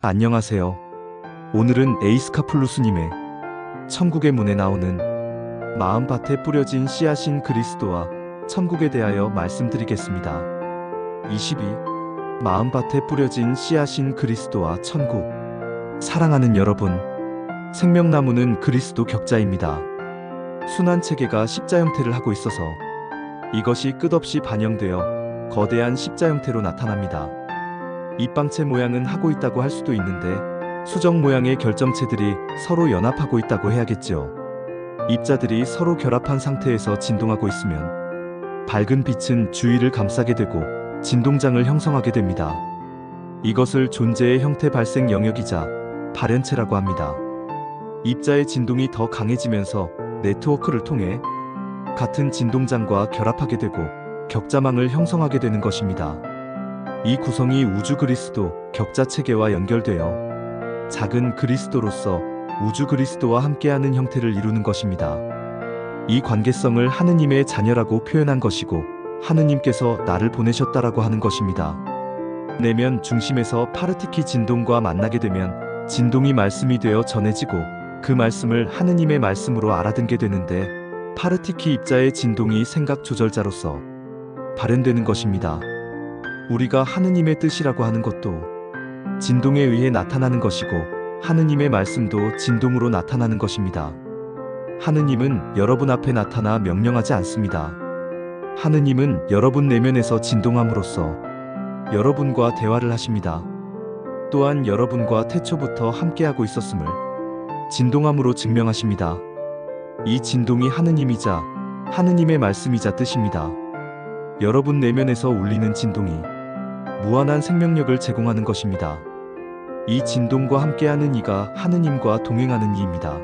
안녕하세요. 오늘은 에이스카플루스님의 천국의 문에 나오는 마음밭에 뿌려진 씨앗인 그리스도와 천국에 대하여 말씀드리겠습니다. 22. 마음밭에 뿌려진 씨앗인 그리스도와 천국. 사랑하는 여러분, 생명나무는 그리스도 격자입니다. 순환 체계가 십자 형태를 하고 있어서 이것이 끝없이 반영되어 거대한 십자 형태로 나타납니다. 입방체 모양은 하고 있다고 할 수도 있는데 수정 모양의 결정체들이 서로 연합하고 있다고 해야겠죠. 입자들이 서로 결합한 상태에서 진동하고 있으면 밝은 빛은 주위를 감싸게 되고 진동장을 형성하게 됩니다. 이것을 존재의 형태 발생 영역이자 발현체라고 합니다. 입자의 진동이 더 강해지면서 네트워크를 통해 같은 진동장과 결합하게 되고 격자망을 형성하게 되는 것입니다. 이 구성이 우주 그리스도 격자 체계와 연결되어 작은 그리스도로서 우주 그리스도와 함께하는 형태를 이루는 것입니다. 이 관계성을 하느님의 자녀라고 표현한 것이고 하느님께서 나를 보내셨다라고 하는 것입니다. 내면 중심에서 파르티키 진동과 만나게 되면 진동이 말씀이 되어 전해지고 그 말씀을 하느님의 말씀으로 알아듣게 되는데 파르티키 입자의 진동이 생각 조절자로서 발현되는 것입니다. 우리가 하느님의 뜻이라고 하는 것도 진동에 의해 나타나는 것이고 하느님의 말씀도 진동으로 나타나는 것입니다. 하느님은 여러분 앞에 나타나 명령하지 않습니다. 하느님은 여러분 내면에서 진동함으로써 여러분과 대화를 하십니다. 또한 여러분과 태초부터 함께하고 있었음을 진동함으로 증명하십니다. 이 진동이 하느님이자 하느님의 말씀이자 뜻입니다. 여러분 내면에서 울리는 진동이 무한한 생명력을 제공하는 것입니다. 이 진동과 함께하는 이가 하느님과 동행하는 이입니다.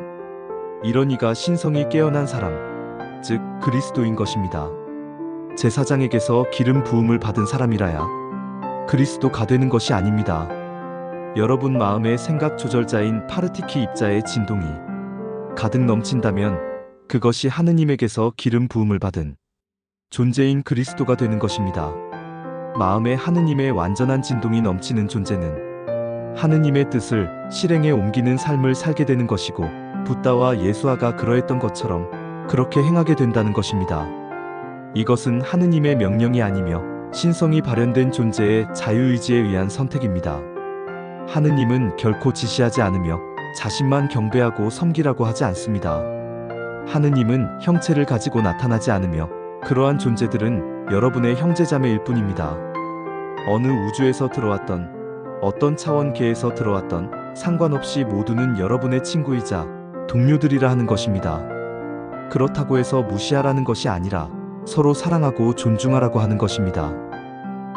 이런 이가 신성이 깨어난 사람, 즉 그리스도인 것입니다. 제사장에게서 기름 부음을 받은 사람이라야 그리스도가 되는 것이 아닙니다. 여러분 마음의 생각 조절자인 파르티키 입자의 진동이 가득 넘친다면 그것이 하느님에게서 기름 부음을 받은 존재인 그리스도가 되는 것입니다. 마음에 하느님의 완전한 진동이 넘치는 존재는 하느님의 뜻을 실행에 옮기는 삶을 살게 되는 것이고 붓다와 예수아가 그러했던 것처럼 그렇게 행하게 된다는 것입니다. 이것은 하느님의 명령이 아니며 신성이 발현된 존재의 자유의지에 의한 선택입니다. 하느님은 결코 지시하지 않으며 자신만 경배하고 섬기라고 하지 않습니다. 하느님은 형체를 가지고 나타나지 않으며 그러한 존재들은 여러분의 형제자매일 뿐입니다. 어느 우주에서 들어왔던 어떤 차원계에서 들어왔던 상관없이 모두는 여러분의 친구이자 동료들이라 하는 것입니다. 그렇다고 해서 무시하라는 것이 아니라 서로 사랑하고 존중하라고 하는 것입니다.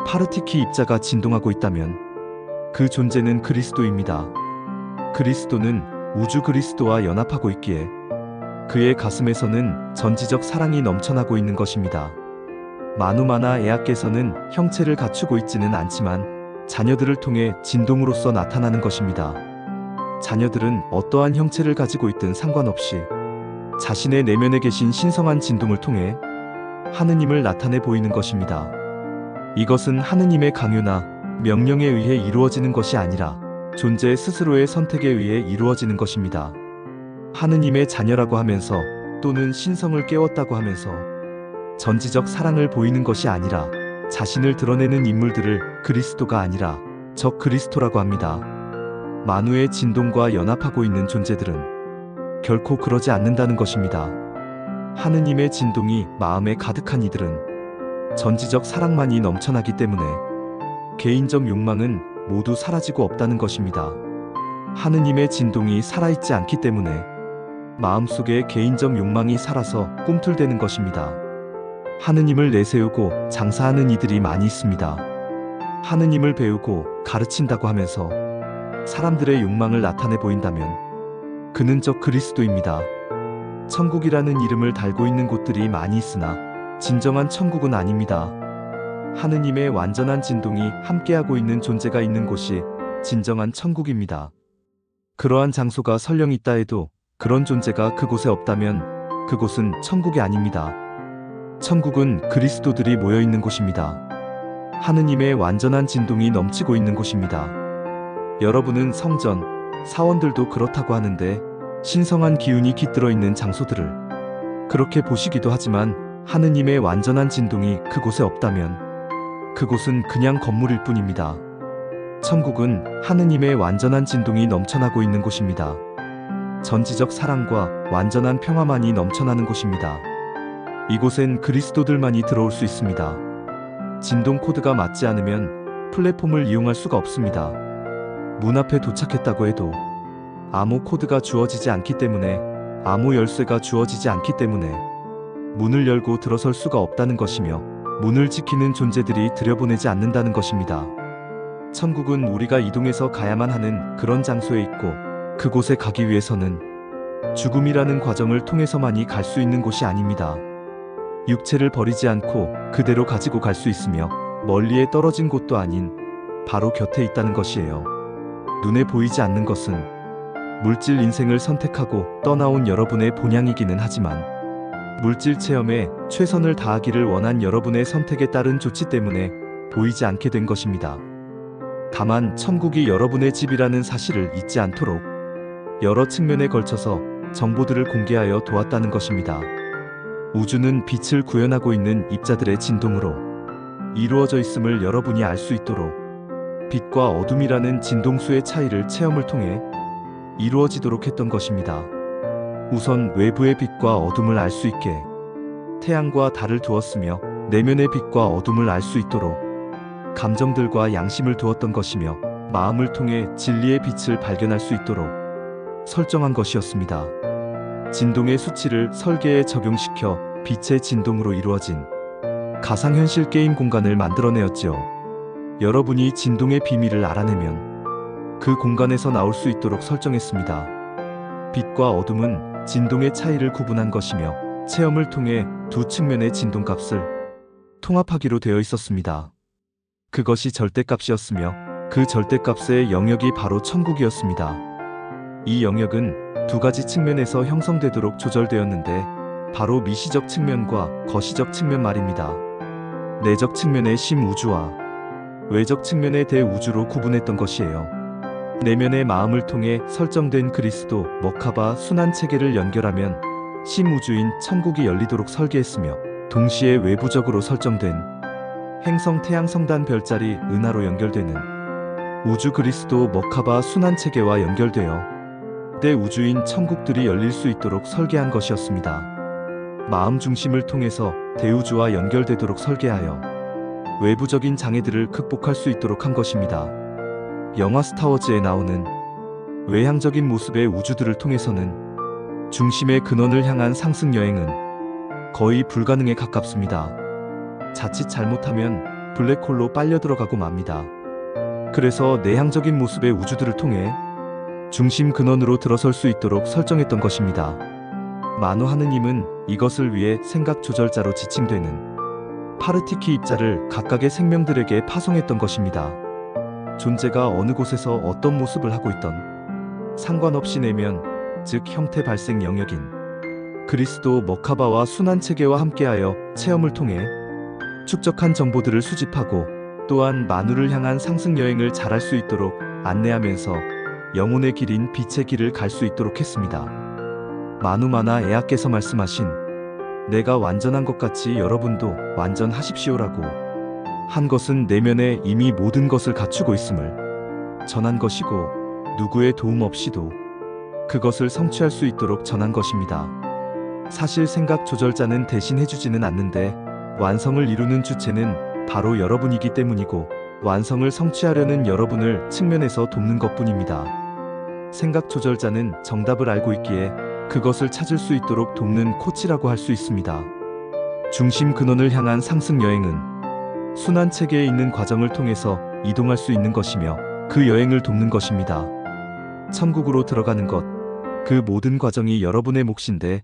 파르티키 입자가 진동하고 있다면 그 존재는 그리스도입니다. 그리스도는 우주 그리스도와 연합하고 있기에 그의 가슴에서는 전지적 사랑이 넘쳐나고 있는 것입니다. 마누마나 에아께서는 형체를 갖추고 있지는 않지만 자녀들을 통해 진동으로서 나타나는 것입니다. 자녀들은 어떠한 형체를 가지고 있든 상관없이 자신의 내면에 계신 신성한 진동을 통해 하느님을 나타내 보이는 것입니다. 이것은 하느님의 강요나 명령에 의해 이루어지는 것이 아니라 존재 스스로의 선택에 의해 이루어지는 것입니다. 하느님의 자녀라고 하면서 또는 신성을 깨웠다고 하면서 전지적 사랑을 보이는 것이 아니라 자신을 드러내는 인물들을 그리스도가 아니라 적 그리스도라고 합니다. 만우의 진동과 연합하고 있는 존재들은 결코 그러지 않는다는 것입니다. 하느님의 진동이 마음에 가득한 이들은 전지적 사랑만이 넘쳐나기 때문에 개인적 욕망은 모두 사라지고 없다는 것입니다. 하느님의 진동이 살아있지 않기 때문에 마음속에 개인적 욕망이 살아서 꿈틀대는 것입니다. 하느님을 내세우고 장사하는 이들이 많이 있습니다. 하느님을 배우고 가르친다고 하면서 사람들의 욕망을 나타내 보인다면 그는 적 그리스도입니다. 천국이라는 이름을 달고 있는 곳들이 많이 있으나 진정한 천국은 아닙니다. 하느님의 완전한 진동이 함께하고 있는 존재가 있는 곳이 진정한 천국입니다. 그러한 장소가 설령 있다 해도 그런 존재가 그곳에 없다면 그곳은 천국이 아닙니다. 천국은 그리스도들이 모여 있는 곳입니다. 하느님의 완전한 진동이 넘치고 있는 곳입니다. 여러분은 성전, 사원들도 그렇다고 하는데 신성한 기운이 깃들어 있는 장소들을 그렇게 보시기도 하지만 하느님의 완전한 진동이 그곳에 없다면 그곳은 그냥 건물일 뿐입니다. 천국은 하느님의 완전한 진동이 넘쳐나고 있는 곳입니다. 전지적 사랑과 완전한 평화만이 넘쳐나는 곳입니다. 이곳엔 그리스도들만이 들어올 수 있습니다. 진동 코드가 맞지 않으면 플랫폼을 이용할 수가 없습니다. 문 앞에 도착했다고 해도 암호 코드가 주어지지 않기 때문에, 암호 열쇠가 주어지지 않기 때문에 문을 열고 들어설 수가 없다는 것이며, 문을 지키는 존재들이 들여보내지 않는다는 것입니다. 천국은 우리가 이동해서 가야만 하는 그런 장소에 있고, 그곳에 가기 위해서는 죽음이라는 과정을 통해서만이 갈 수 있는 곳이 아닙니다. 육체를 버리지 않고 그대로 가지고 갈 수 있으며, 멀리에 떨어진 곳도 아닌 바로 곁에 있다는 것이에요. 눈에 보이지 않는 것은 물질 인생을 선택하고 떠나온 여러분의 본향이기는 하지만, 물질 체험에 최선을 다하기를 원한 여러분의 선택에 따른 조치 때문에 보이지 않게 된 것입니다. 다만 천국이 여러분의 집이라는 사실을 잊지 않도록 여러 측면에 걸쳐서 정보들을 공개하여 도왔다는 것입니다. 우주는 빛을 구현하고 있는 입자들의 진동으로 이루어져 있음을 여러분이 알 수 있도록, 빛과 어둠이라는 진동수의 차이를 체험을 통해 이루어지도록 했던 것입니다. 우선 외부의 빛과 어둠을 알 수 있게 태양과 달을 두었으며, 내면의 빛과 어둠을 알 수 있도록 감정들과 양심을 두었던 것이며, 마음을 통해 진리의 빛을 발견할 수 있도록 설정한 것이었습니다. 진동의 수치를 설계에 적용시켜 빛의 진동으로 이루어진 가상현실 게임 공간을 만들어내었지요. 여러분이 진동의 비밀을 알아내면 그 공간에서 나올 수 있도록 설정했습니다. 빛과 어둠은 진동의 차이를 구분한 것이며, 체험을 통해 두 측면의 진동값을 통합하기로 되어 있었습니다. 그것이 절대값이었으며, 그 절대값의 영역이 바로 천국이었습니다. 이 영역은 두 가지 측면에서 형성되도록 조절되었는데, 바로 미시적 측면과 거시적 측면 말입니다. 내적 측면의 심우주와 외적 측면의 대우주로 구분했던 것이에요. 내면의 마음을 통해 설정된 그리스도, 머카바 순환 체계를 연결하면 심우주인 천국이 열리도록 설계했으며, 동시에 외부적으로 설정된 행성 태양 성단 별자리 은하로 연결되는 우주 그리스도 머카바 순환 체계와 연결되어 대우주인 천국들이 열릴 수 있도록 설계한 것이었습니다. 마음 중심을 통해서 대우주와 연결되도록 설계하여 외부적인 장애들을 극복할 수 있도록 한 것입니다. 영화 스타워즈에 나오는 외향적인 모습의 우주들을 통해서는 중심의 근원을 향한 상승 여행은 거의 불가능에 가깝습니다. 자칫 잘못하면 블랙홀로 빨려 들어가고 맙니다. 그래서 내향적인 모습의 우주들을 통해 중심 근원으로 들어설 수 있도록 설정했던 것입니다. 만우 하느님은 이것을 위해 생각 조절자로 지칭되는 파르티키 입자를 각각의 생명들에게 파송했던 것입니다. 존재가 어느 곳에서 어떤 모습을 하고 있던 상관없이 내면, 즉 형태 발생 영역인 그리스도 머카바와 순환 체계와 함께하여 체험을 통해 축적한 정보들을 수집하고, 또한 만우를 향한 상승 여행을 잘할 수 있도록 안내하면서 영혼의 길인 빛의 길을 갈 수 있도록 했습니다. 만우마나 에아께서 말씀하신 내가 완전한 것 같이 여러분도 완전하십시오라고 한 것은 내면에 이미 모든 것을 갖추고 있음을 전한 것이고, 누구의 도움 없이도 그것을 성취할 수 있도록 전한 것입니다. 사실 생각 조절자는 대신 해주지는 않는데, 완성을 이루는 주체는 바로 여러분이기 때문이고, 완성을 성취하려는 여러분을 측면에서 돕는 것뿐입니다. 생각 조절자는 정답을 알고 있기에 그것을 찾을 수 있도록 돕는 코치라고 할 수 있습니다. 중심 근원을 향한 상승 여행은 순환 체계에 있는 과정을 통해서 이동할 수 있는 것이며, 그 여행을 돕는 것입니다. 천국으로 들어가는 것, 그 모든 과정이 여러분의 몫인데,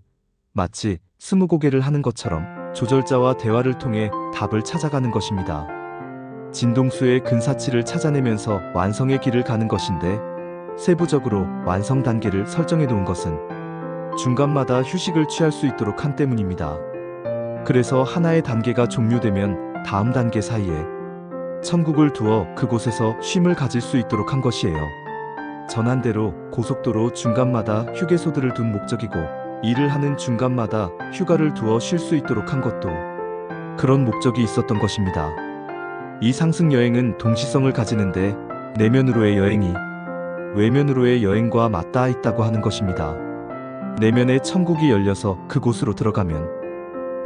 마치 스무고개를 하는 것처럼 조절자와 대화를 통해 답을 찾아가는 것입니다. 진동수의 근사치를 찾아내면서 완성의 길을 가는 것인데, 세부적으로 완성 단계를 설정해 놓은 것은 중간마다 휴식을 취할 수 있도록 한 때문입니다. 그래서 하나의 단계가 종료되면 다음 단계 사이에 천국을 두어 그곳에서 쉼을 가질 수 있도록 한 것이에요. 전한대로 고속도로 중간마다 휴게소들을 둔 목적이고 일을 하는 중간마다 휴가를 두어 쉴 수 있도록 한 것도 그런 목적이 있었던 것입니다. 이 상승 여행은 동시성을 가지는데 내면으로의 여행이 외면으로의 여행과 맞닿아 있다고 하는 것입니다. 내면의 천국이 열려서 그곳으로 들어가면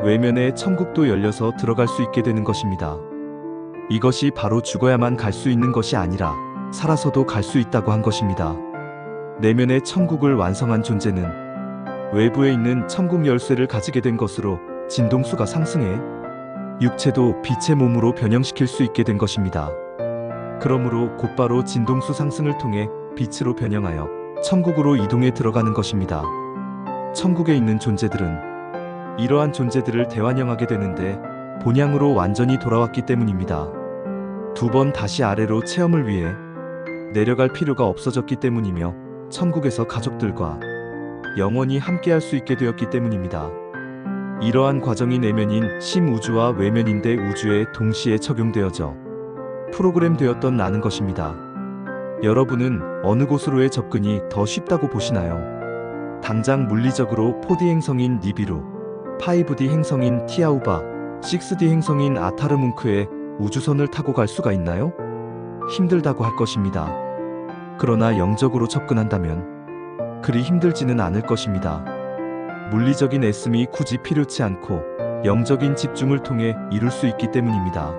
외면의 천국도 열려서 들어갈 수 있게 되는 것입니다. 이것이 바로 죽어야만 갈 수 있는 것이 아니라 살아서도 갈 수 있다고 한 것입니다. 내면의 천국을 완성한 존재는 외부에 있는 천국 열쇠를 가지게 된 것으로 진동수가 상승해 육체도 빛의 몸으로 변형시킬 수 있게 된 것입니다. 그러므로 곧바로 진동수 상승을 통해 빛으로 변형하여 천국으로 이동해 들어가는 것입니다. 천국에 있는 존재들은 이러한 존재들을 대환영하게 되는데 본향으로 완전히 돌아왔기 때문입니다. 두 번 다시 아래로 체험을 위해 내려갈 필요가 없어졌기 때문이며 천국에서 가족들과 영원히 함께할 수 있게 되었기 때문입니다. 이러한 과정이 내면인 심우주와 외면인대 우주에 동시에 적용되어져 프로그램되었던 나는 것입니다. 여러분은 어느 곳으로의 접근이 더 쉽다고 보시나요? 당장 물리적으로 4D 행성인 니비루, 5D 행성인 티아우바, 6D 행성인 아타르뭉크에 우주선을 타고 갈 수가 있나요? 힘들다고 할 것입니다. 그러나 영적으로 접근한다면 그리 힘들지는 않을 것입니다. 물리적인 애씀이 굳이 필요치 않고 영적인 집중을 통해 이룰 수 있기 때문입니다.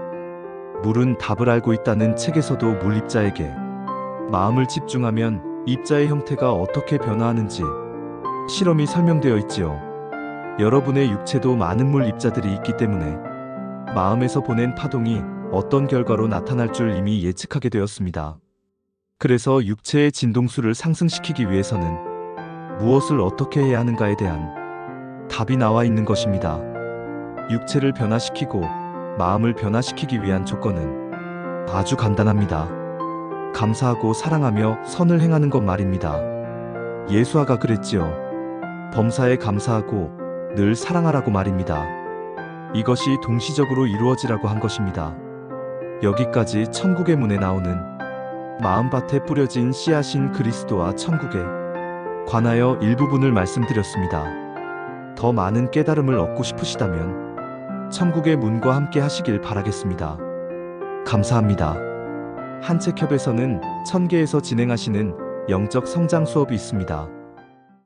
물은 답을 알고 있다는 책에서도 물 입자에게 마음을 집중하면 입자의 형태가 어떻게 변화하는지 실험이 설명되어 있지요. 여러분의 육체도 많은 물 입자들이 있기 때문에 마음에서 보낸 파동이 어떤 결과로 나타날 줄 이미 예측하게 되었습니다. 그래서 육체의 진동수를 상승시키기 위해서는 무엇을 어떻게 해야 하는가에 대한 답이 나와 있는 것입니다. 육체를 변화시키고 마음을 변화시키기 위한 조건은 아주 간단합니다. 감사하고 사랑하며 선을 행하는 것 말입니다. 예수아가 그랬지요. 범사에 감사하고 늘 사랑하라고 말입니다. 이것이 동시적으로 이루어지라고 한 것입니다. 여기까지 천국의 문에 나오는 마음밭에 뿌려진 씨앗인 그리스도와 천국에 관하여 일부분을 말씀드렸습니다. 더 많은 깨달음을 얻고 싶으시다면 천국의 문과 함께 하시길 바라겠습니다. 감사합니다. 한책협에서는 1000개에서 진행하시는 영적 성장 수업이 있습니다.